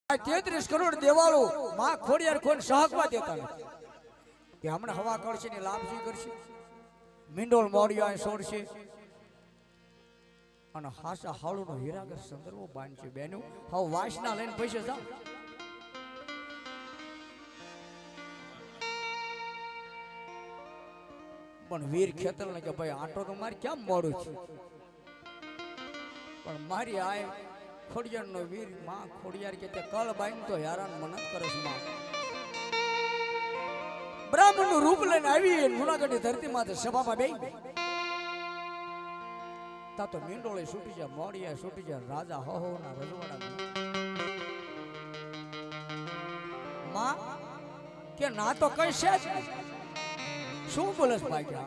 33 કરોડ દેવાળો માં ખોડિયાર કોણ સહકવા દેતા નથી કે હમણાં હવા કરશે ને લાભજી કરશે મિંડોલ મોડિયા છોડશે અને હાસા હાળુનો હીરાગર સંદર્ભો બાંધશે બેનું હવે વાસના લઈને પૈસે જાવ પણ વીર ખેતર ને કે ભાઈ આટો તો મારે કેમ મોડું છે પણ મારી આય ખોડિયાર નો વીર માં ખોડિયાર કે તે કળ બાંધ તો હેરાન મનત કરે છે માં બ્રાહ્મણ નું રૂપ લઈને આવી જુનાગઢ ની ધરતી માં સભામાં બેહી તા તો મીંડોળે છૂટી જાય મોડિયા છૂટી જાય રાજા હો ના રજવાડા માં કે ના તો કઈ છે જ શું બોલસ ભાઈ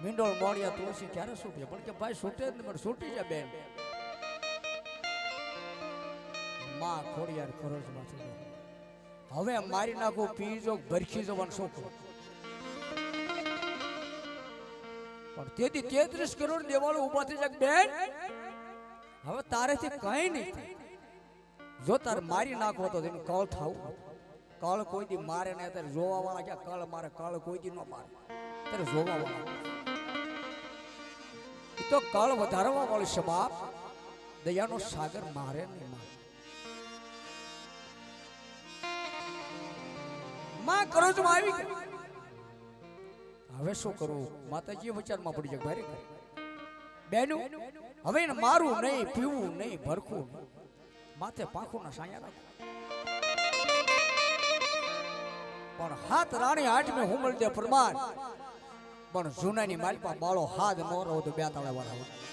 મીંડોળ મોડિયા તુલસી ક્યારે છૂટે પણ કે ભાઈ છૂટે જ પણ છૂટી જાય બેન માં ખોડિયાર ખરોજ માંથી હવે મારી નાખો પીજો ભરખી જવાનું શું કરું પણ તેથી 33 કરોડ દેવાળો ઉભા થઈ જાય બેન હવે તારેથી કઈ નહીં જો તાર મારી નાખવો તો તેનું કળ થાવું કળ કોઈ દી મારે ને ત્યારે જોવા વાળા ક્યાં કળ મારે કળ કોઈ દી ન મારે ત્યારે જોવા વાળા તો કળ વધારવા વાળું છે બાપ દયાનો સાગર મારે નહીં માં કરો છો આવી હવે શું કરું માતાજી વિચારમાં પડી જાય ભારે બેનું હવે એને મારું નહીં પીવું નહીં ભરખું માથે પાંખું ના સાયા રાખું પણ હાથ રાણી આઠ મેં હુમલ દે ફરમાન પણ જૂનાની માલપા બાળો હાથ નો રહો તો બે તાળા વાળા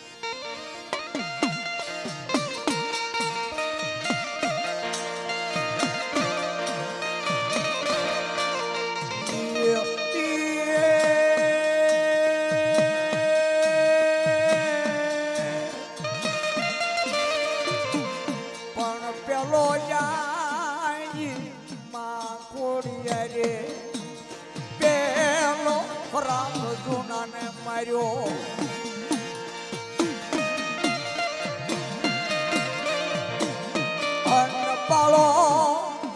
પાળો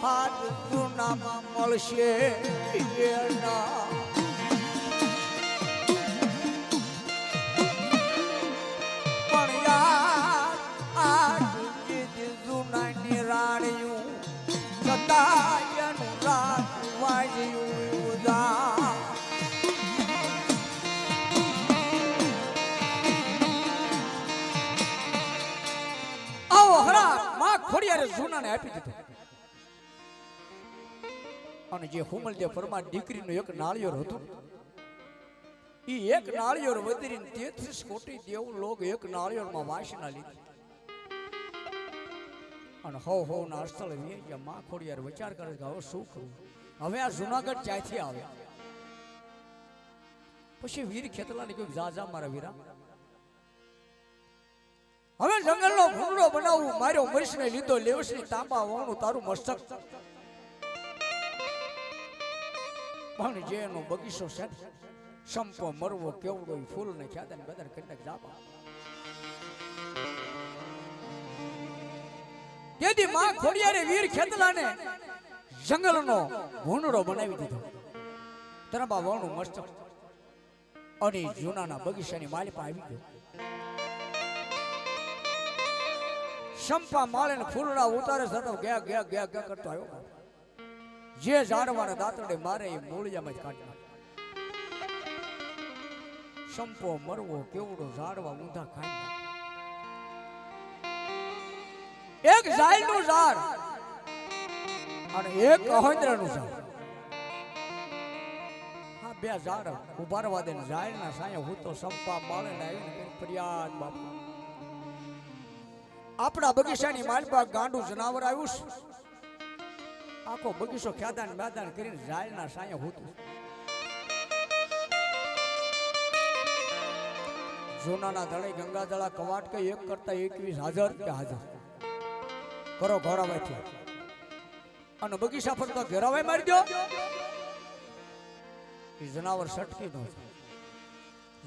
હાથ જૂનામાં મળશે એના પણ યાર આજ જૂનાની રાણીયું છતાં એનું રાત વાજ્યું ઉદા ખોડિયારે જૂનાને આપી દીધું અને જે હુમલદેવ પરમાર દીકરીનું એક નાળિયેર હતું એ એક નાળિયેર વધીને 33 કોટી દેવ લોક એક નાળિયેરમાં વાસના લીધી અને હો ના અસ્થળ ગયા માં ખોડિયાર વિચાર કરે કે હવે શું કરવું હવે આ જુનાગઢ ક્યાંથી આવે પછી વીર ખેતલાને કહ્યું જા મારા વીરા હવે જંગલનો ભૂંડો બનાવવું માર્યો મરીશને લીધો લેવસની તાંબા વાણું તારું મસ્તક પણ જે એનો બગીચો છે સંપો મરવો કેવડો ફૂલ ને ખ્યાદન બદર કરીને જાપા તેથી માં ખોડિયારે વીર ખેતલાને જંગલનો ભૂંડો બનાવી દીધો તાંબા વાણું મસ્તક અને જૂનાના બગીચાની માલિપા આવી ગયો સંપા માળે ફૂલડા ઉતારે સતો ગયા ગયા ગયા ગયા કરતો આવ્યો જે ઝાડવાના દાંતડે મારે એ મૂળિયામાં જ કાઢી સંપો મરવો કેવડો ઝાડવા ઊંધા ખાઈ એક ઝાડનું ઝાડ અને એક અહોંદરાનું ઝાડ હા બે ઝાડ ઉભારવા દે ઝાડના સાયા હું તો સંપા માળે આવીને ફરિયાદ બાપા આપણા બગીચાની માલપા ગાંડું જનાવર આવ્યું છે આખો બગીચો ખ્યાદાન મેદાન કરીને ઝાડના સાયા હોતું જૂનાના ધડે ગંગાજળા કવાટ કે એક કરતા 21 હાજર કે હાજર કરો ઘોડાવાથી અને બગીચા પર તો ઘેરાવાય મારી દો એ જનાવર સટકી નો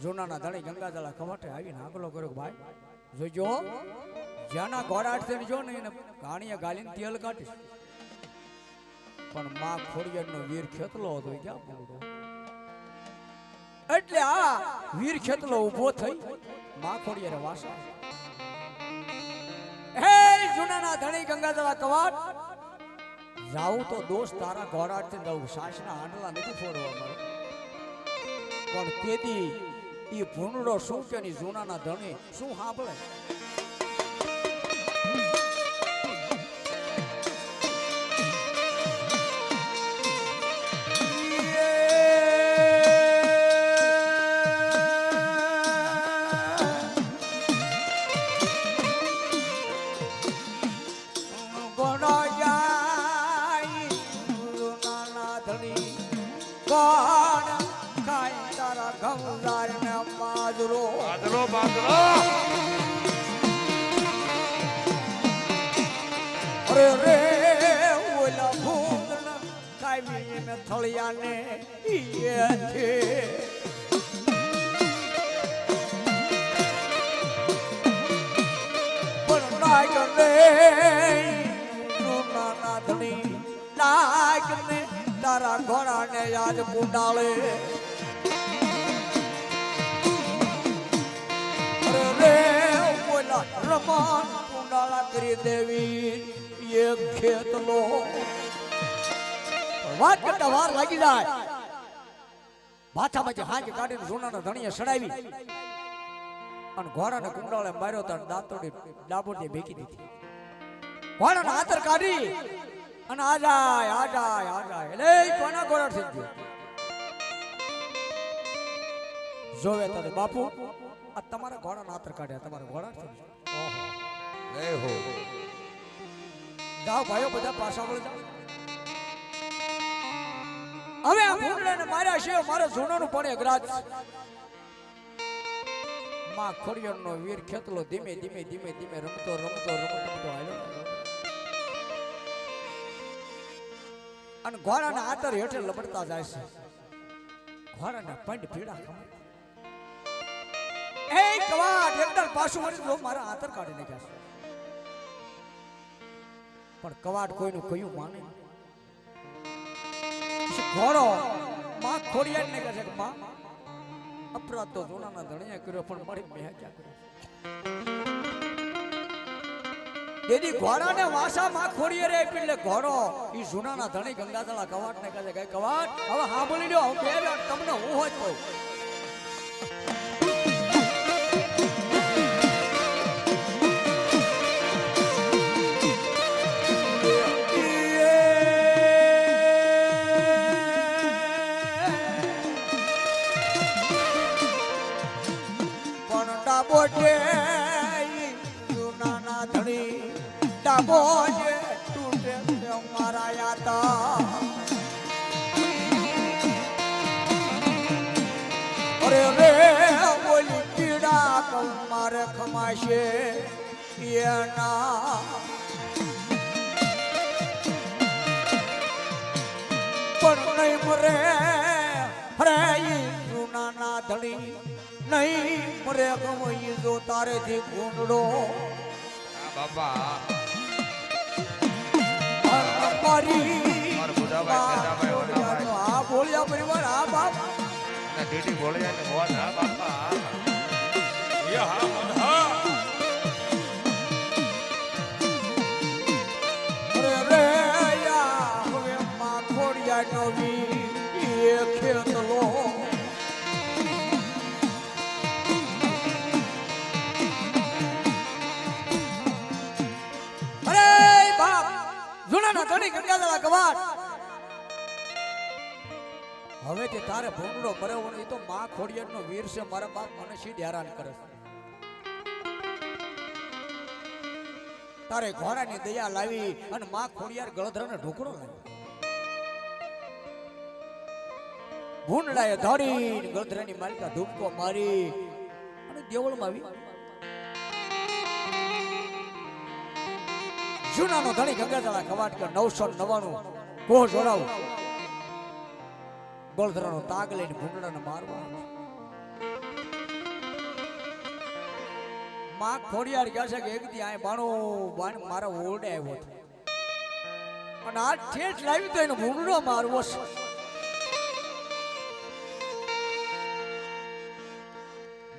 જૂનાના ધડે ગંગાજળા કવાટે આવીને આગલો કર્યો ભાઈ જોજો જ્યાંના ઘોડાટથી જો ને એને ઘાણીએ ગાલીને તેલ કાઢીશ પણ માં ખોડિયારનો વીર ખેતલો હતો એ ક્યાં બોલતો એટલે આ વીર ખેતલો ઊભો થઈ માં ખોડિયારે વાસા હે જૂનાના ધણી ગંગાધરા કવાટ જાવું તો દોસ્ત તારા ઘોડાટથી જાવું સાસના હાંડલા નથી ફોડવા મારે પણ તેથી એ ભૂંડો શું કે ની જૂનાના ધણી શું સાંભળે અરે રે ઓલા ભૂંડ કાઈ મેં થળિયાને ઈયે પણ નાગને જૂનાના ધણી નાગને તારા ઘોડાને યાદ પુડાળે રમણ કુંડાળા કરી દેવી એક ખેતલો વાત કરતા વાર લાગી જાય માથામાંથી હાંજ કાઢીને જૂનાના ધણીએ સડાવી અને ઘોડાને કુંડાળે માર્યો તો દાંતોડી ડાબોડી ભેકી દીધી ઘોડાને હાથર કાઢી અને આ જાય એટલે કોના ઘોડા થઈ ગયો જોવે તો બાપુ આ તમારા ઘોડા નાતર કાઢ્યા તમારા ઘોડા છે ઓહો એ હો જાઓ ભાઈઓ બધા પાછા વળી જાઓ હવે આ ભૂંડને માર્યા છે મારે જૂનાનું પણ અગ્રાજ માં ખોડિયારનો વીર ખેતલો ધીમે ધીમે રમતો હાલ્યો અને ઘોડાના આતર હેઠે લબડતા જાય છે ઘોડાના પંડ પીડા ખમે એ કવાટ એકદમ પાછું વળી જો મારા આતર કાઢી નાખ્યા છે પણ કવાટ કોઈનું કયું માને ઘોડો માં ખોડિયાર ને કહે છે કે માં અપરાધ તો જૂનાના ધણીએ કર્યો પણ મારી મેં ક્યાં કર્યો દેદી ઘોડાને વાસા માં ખોડિયારે આપી એટલે ઘોડો ઈ જૂનાના ધણી ગંગાધરા કવાટ ને કહે છે કે કવાટ હવે સાંભળી લ્યો હું બે તમને હું હોય કહું જૂનાના ધણી ડાબો જે તૂટે મારા યાતા અરે રે બોલી પીડા કઉ મારે ખમાશે એના પણ નહીં મરે અરે જૂનાના ધણી નહીં મરે ગમઈ જો તારેથી ગુંડડો બાપા મારી બોલ્યા પરિવાર આ બાપ ડીટી બોલ્યા ને મોત હા બાપા અરે રે યા હવે માં ખોડિયા નવી એ ખેતલો ગંગાધરા કવાટ હવે તે તારે ભૂંડો મર્યો એ તો માં ખોડિયારનો વીર છે મારા બાપ મને સીધ હેરાન કરે છે તારે ઘોડાની દયા લાવી અને માં ખોડિયાર ગળધરાને ઢોકળો લાવી ભૂંડલાએ ધોડીને ગળધરાની માલિકા ધૂપકો મારી અને દેવળમાં આવી જૂનાનો ધણી ગંગાધરા કવાટ કે 999 કોહ જોડાવું ગોળધરાનો તાગ લઈને ભૂંડડાને મારવા માં ખોડિયાર કહે છે કે એક દી આ બાણો બાણ મારા ઓરડે આવ્યો હતો અને આ ઠેઠ લાવી તો એનો ભૂંડો મારવો છે.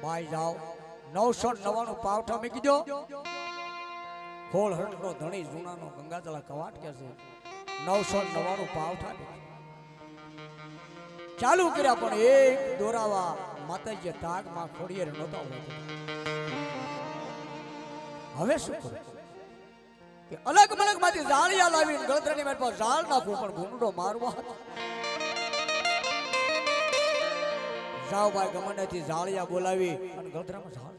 બાઈ જાઓ 999 પાવઠા મૂકી દો. હોળ હટનો ધણી જૂનાનો ગંગાજળા કવાટ કે છે 999 પાવઠા ચાલુ કર્યા પણ એક દોરાવા માતાજી તાગ માં ખોડિયાર નહોતા હોતો. હવે શું કરું કે અલગ મલગ માંથી જાળિયા લાવીને ગળતરાની મારી પાસે જાળ નાખું પણ ભૂંડો મારવો હતો. જાવ ભાઈ ગમનેથી જાળિયા બોલાવી અને ગળતરામાં જાળ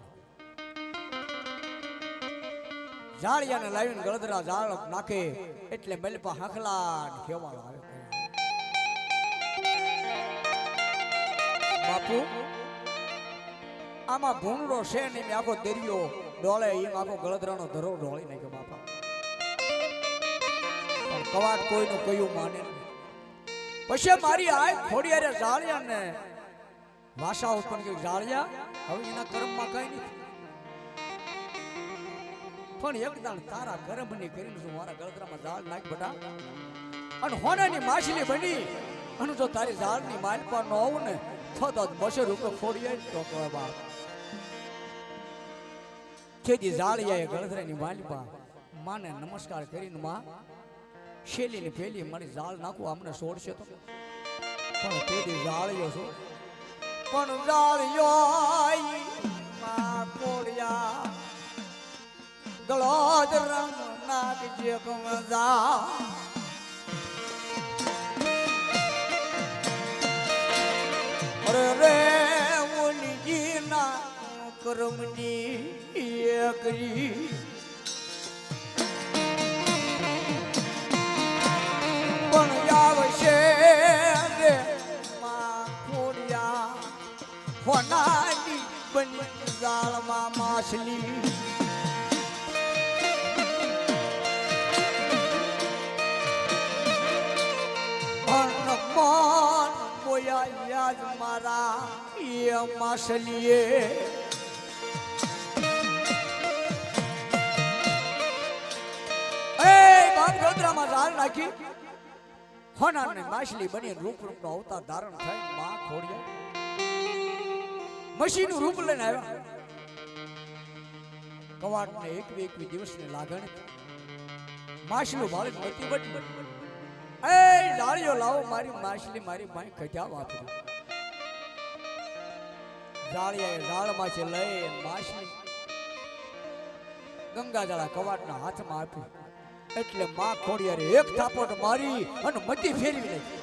જાળિયાને લાવીને ગળતરા જાળ નાખે એટલે મેલપા હાખલા ખેવાળ આવે. બાપુ આમાં ભૂંડો છે ને મેં આખો દરિયો ડોળે એમ આખો ગળતરાનો ધરો ઢોળી નાખ્યો બાપા. પણ કવાટ કોઈનું કયું માને નહીં. પછી મારી આ ખોડિયારે જાળિયાને ભાષા ઉત્પન્ન કરી જાળિયા હવે એના કર્મમાં કઈ નથી પણ એકદાન તારા કર્મની કરીને શું મારા ગળતરામાં જાળ નાખ બટા અને હોનાની માછલી બની અને જો તારી જાળની માલપા ન હોવું ને તો બસો રૂપિયા ખોડિયાર તો કહે બાપ. ખેતી જાળિયાએ ગળતરાની માલપા માને નમસ્કાર કરીને માં શેલીને ફેલી મારી જાળ નાખું અમને છોડશે તો પણ તેથી જાળ્યો છું પણ જાળ્યો માં કોડિયા ગળોજ રંગ નાખજે કમજા. અરે રે ઓલી ના કર્મની એકરી પણ આવશે રે માં ખોડિયા હોનાની બની જાળમાં માછલી. મન બોયા યાદ મારા એ માછલીએ ગોદરામાં જાળ નાખી હોનાને માછલી બની રૂપ રૂપનો અવતાર ધારણ થઈ માં ખોડિયા મશીનું રૂપ લઈને આવ્યા. કવાટને એકવી દિવસની લાગણી માછલું ભાળી મતી બટી એ જાળીઓ લાવો મારી માછલી મારી માય કઢ્યા વાપરી. જાળીએ જાળમાંથી લઈ માછલી ગંગાજળા કવાટના હાથમાં આપી એટલે માં ખોડિયારે એક થાપટ મારી અને મતી ફેરવી નાખી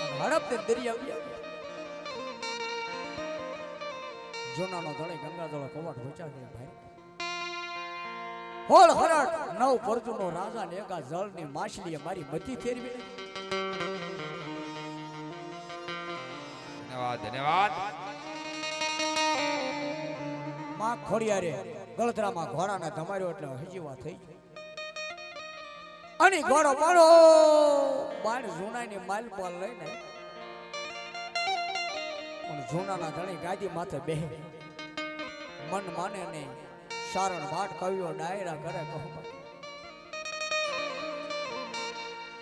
અને હડપને દરિયા ગયા. જોનાનો ધણી ગંગાજળા કવાટ વચા ગયા ભાઈ હોળ હરટ નવ પરજુનો રાજા ને એકા જળની માછલીએ મારી મતી ફેરવી ધન્યવાદ ધન્યવાદ. માં ખોડિયારે ગળતરામાં ઘોડાને ધમાર્યો એટલે હજી વાત થઈ અને ઘોડો પાડો બાણ જૂનાની માલ પર લઈને પણ જૂનાના ધણી ગાદી માથે બેહે મન માને નહીં સારણ ભાટ કવિઓ ડાયરા કરે કહો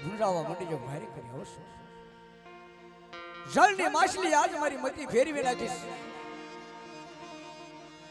ગુંજાવા મંડી જો ભારી કરી હવસ જળની માછલી આજ મારી મતી ફેરવી નાખીશ.